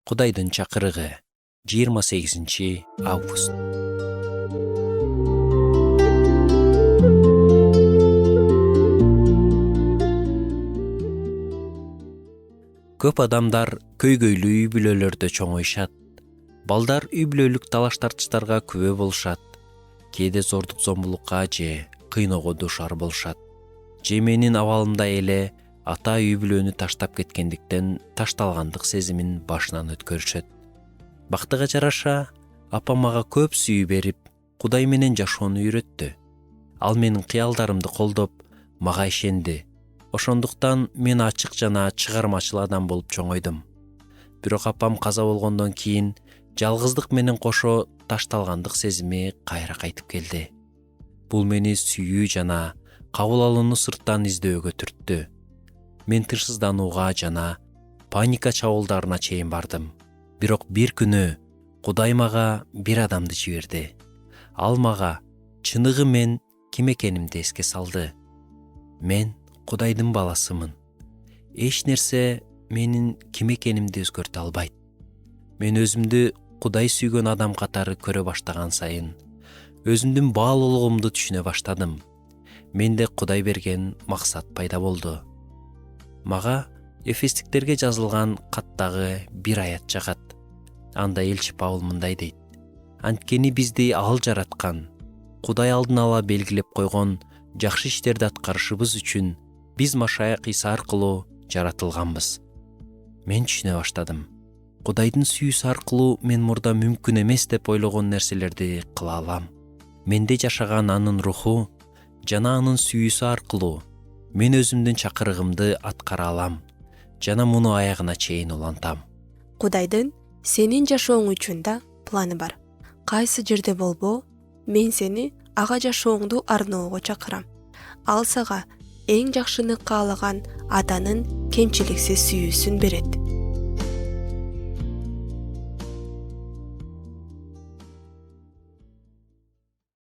Кудайдын чакырыгы 28 август. Көп адамдар көйгөйлүү үй бүлөлөрдө чоңоюшат. Балдар үй бүлөлүк талаш тартыштарга күбө болушат. Кээде зордук зомбулукка же кыйноого дуушар болушат. Же менин абалымда эле ата үй бүлөнү таштап кеткендиктен ташталгандык сезимин башынан өткөрүшөт. Бактыга жараша апам мага көп сүйүү берип, Кудай менен жашоону үйрөттү. Ал менин кыялдарымды колдоп, мага ишенди. Ошондуктан мен ачык жана чыгармачыл адам болуп чоңойдум. Бирок апам каза болгондон кийин жалгыздык менен кошо ташталгандык сезими кайра кайтып келди. Бул мени сүйүү жана кабыл алууну сырттан издөөгө түрттү. Мен тынчсызданууга жана паника чабуулдарына чейин бардым. Бирок бир күнү Кудай мага бир адамды жиберди. Ал мага чыныгы мен ким экенимди эске салды. Мен Кудайдын баласымын. Эч нерсе менин ким экенимди өзгөртө албайт. Мен өзүмдү Кудай сүйгөн адам катары көрө баштаган сайын өзүмдүн баалуулугумду түшүнө баштадым. Менде Кудай берген максат пайда болду. Мага Эфестиктерге жазылган каттагы бир аят жагат. Анда элчи Павыл мындай дейт: анткени бизди ал жараткан, Кудай алдын ала белгилеп койгон жакшы иштерди аткарышыбыз үчүн биз Машаяк Иса аркылуу жаратылганбыз. Мен түшүнө баштадым. Кудайдын сүйүүсү аркылуу мен мурда мүмкүн эмес деп ойлогон нерселерди кыла алам. Менде жашаган анын руху жана анын сүйүүсү аркылуу мен өзүмдүн чакырыгымды аткара алам жана муну аягына чейин улантам. Кудайдын сенин жашооң үчүн да планы бар. Кайсы жерде болбо, мен сени ага жашооңду арноого чакырам. Ал сага эң жакшыны каалаган атанын кемчиликсиз сүйүүсүн берет.